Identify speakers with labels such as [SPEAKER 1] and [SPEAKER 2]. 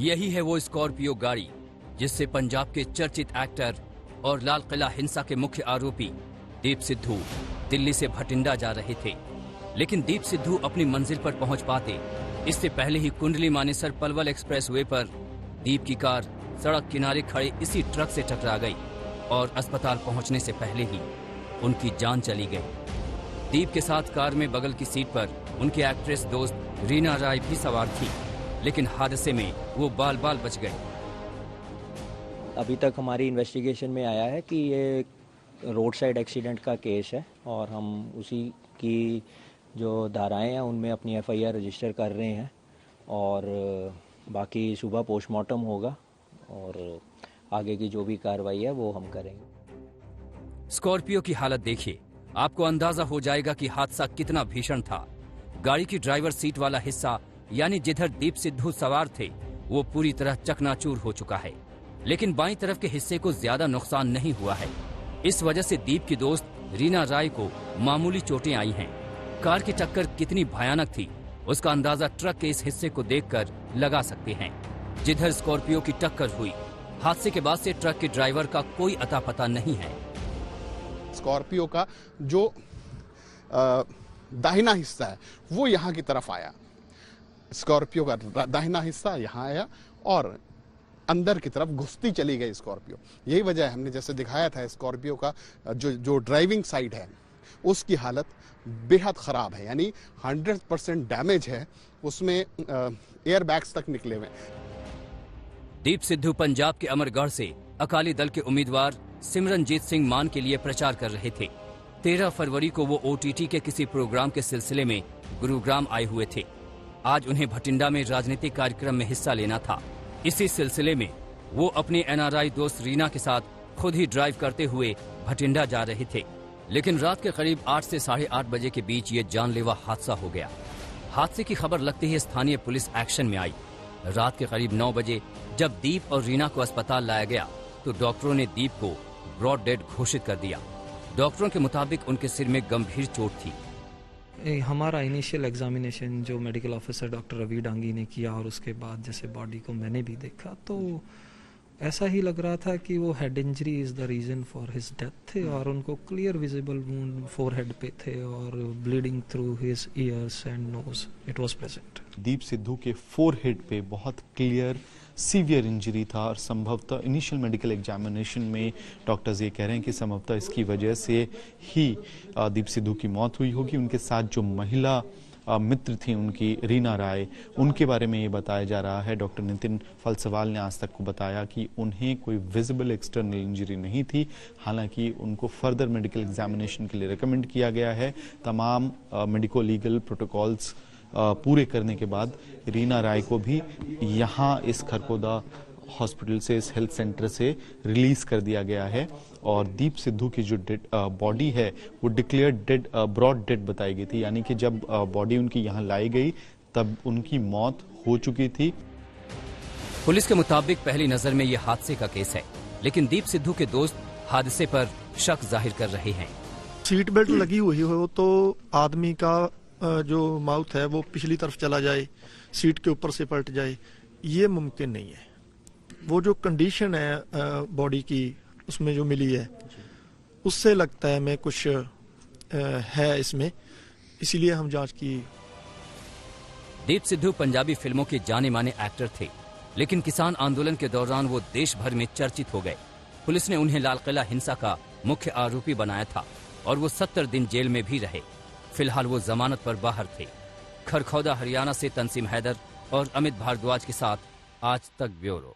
[SPEAKER 1] यही है वो स्कॉर्पियो गाड़ी जिससे पंजाब के चर्चित एक्टर और लाल किला हिंसा के मुख्य आरोपी दीप सिद्धू दिल्ली से भटिंडा जा रहे थे। लेकिन दीप सिद्धू अपनी मंजिल पर पहुंच पाते इससे पहले ही कुंडली मानेसर पलवल एक्सप्रेसवे पर दीप की कार सड़क किनारे खड़े इसी ट्रक से टकरा गई और अस्पताल पहुंचने से पहले ही उनकी जान चली गई। दीप के साथ कार में बगल की सीट पर उनकी एक्ट्रेस दोस्त रीना राय भी सवार थी, लेकिन हादसे में वो बाल बाल बच गए।
[SPEAKER 2] अभी तक हमारी इन्वेस्टिगेशन में आया है कि ये रोड साइड एक्सीडेंट का केस है और हम उसी की जो धाराएं हैं उनमें अपनी एफआईआर रजिस्टर कर रहे हैं और बाकी सुबह पोस्टमार्टम होगा और आगे की जो भी कार्रवाई है वो हम करेंगे।
[SPEAKER 1] स्कॉर्पियो की हालत देखिए, आपको अंदाजा हो जाएगा कि हादसा कितना भीषण था। गाड़ी की ड्राइवर सीट वाला हिस्सा यानी जिधर दीप सिद्धू सवार थे वो पूरी तरह चकनाचूर हो चुका है, लेकिन बाईं तरफ के हिस्से को ज्यादा नुकसान नहीं हुआ है। इस वजह से दीप की दोस्त रीना राय को मामूली चोटें आई हैं। कार की टक्कर कितनी भयानक थी उसका अंदाजा ट्रक के इस हिस्से को देखकर लगा सकते हैं। जिधर स्कॉर्पियो की टक्कर हुई, हादसे के बाद से ट्रक के ड्राइवर का कोई अता पता नहीं है।
[SPEAKER 3] स्कॉर्पियो का जो दाहिना हिस्सा है वो यहाँ की तरफ आया, स्कॉर्पियो का दाहिना हिस्सा यहाँ आया और अंदर की तरफ घुसती चली गई स्कॉर्पियो। यही वजह है, हमने जैसे दिखाया था स्कॉर्पियो का जो ड्राइविंग साइड है उसकी हालत बेहद खराब है, यानी 100% डैमेज है, उसमें एयर बैग्स तक निकले हुए।
[SPEAKER 1] दीप सिद्धू पंजाब के अमरगढ़ से अकाली दल के उम्मीदवार सिमरनजीत सिंह मान के लिए प्रचार कर रहे थे। 13 फरवरी को वो ओटीटी के किसी प्रोग्राम के सिलसिले में गुरुग्राम आए हुए थे। आज उन्हें भटिंडा में राजनीतिक कार्यक्रम में हिस्सा लेना था। इसी सिलसिले में वो अपनी एनआरआई दोस्त रीना के साथ खुद ही ड्राइव करते हुए भटिंडा जा रहे थे, लेकिन रात के करीब 8 से 8:30 बजे के बीच ये जानलेवा हादसा हो गया। हादसे की खबर लगते ही स्थानीय पुलिस एक्शन में आई। रात के करीब 9 बजे जब दीप और रीना को अस्पताल लाया गया तो डॉक्टरों ने दीप को ब्रॉड डेड घोषित कर दिया। डॉक्टरों के मुताबिक उनके सिर में गंभीर चोट थी।
[SPEAKER 4] हमारा इनिशियल एग्जामिनेशन जो medical officer doctor Ravi Dangi ने किया और उसके बाद जैसे बॉडी को मैंने भी देखा तो ऐसा ही लग रहा था कि वो head injury is the reason for his death थे और उनको क्लियर विजिबल वुंड फोरहेड पे थे और bleeding through his ears and nose it was present.
[SPEAKER 5] Deep Sidhu के फोरहेड पे बहुत क्लियर सीवियर इंजरी था और संभवतः इनिशियल मेडिकल एग्जामिनेशन में डॉक्टर्स ये कह रहे हैं कि संभवतः इसकी वजह से ही दीप सिद्धू की मौत हुई होगी। उनके साथ जो महिला मित्र थी उनकी रीना राय, उनके बारे में ये बताया जा रहा है। डॉक्टर नितिन फलसवाल ने आज तक को बताया कि उन्हें कोई विजिबल एक्सटर्नल इंजरी नहीं थी। हालांकि उनको फर्दर मेडिकल एग्जामिनेशन के लिए रिकमेंड किया गया है। तमाम मेडिको लीगल प्रोटोकॉल्स पूरे करने के बाद रीना राय को भी यहाँ इस खरकोदा हॉस्पिटल से, इस हेल्थ सेंटर से रिलीज कर दिया गया है और दीप सिद्धू की जो बॉडी है वो डिक्लेयर्ड डेड, ब्रॉड डेड बताई गई थी, यानी कि जब बॉडी उनकी यहाँ लाई गई तब उनकी मौत हो चुकी थी।
[SPEAKER 1] पुलिस के मुताबिक पहली नजर में ये हादसे का केस है, लेकिन दीप सिद्धू के दोस्त हादसे पर शक जाहिर कर रहे हैं।
[SPEAKER 6] सीट बेल्ट लगी हुई हो तो आदमी का जो माउथ है वो पिछली तरफ चला जाए, सीट के ऊपर से पलट जाए, ये मुमकिन नहीं है। वो जो कंडीशन है बॉडी की उसमें जो मिली है उससे लगता है मैं कुछ है इसमें, इसीलिए हम जांच की।
[SPEAKER 1] दीप सिद्धू पंजाबी फिल्मों के जाने माने एक्टर थे, लेकिन किसान आंदोलन के दौरान वो देश भर में चर्चित हो गए। पुलिस ने उन्हें लाल किला हिंसा का मुख्य आरोपी बनाया था और वो 70 दिन जेल में भी रहे। फिलहाल वो जमानत पर बाहर थे। खरखौदा हरियाणा से तंसीम हैदर और अमित भारद्वाज के साथ आज तक ब्यूरो।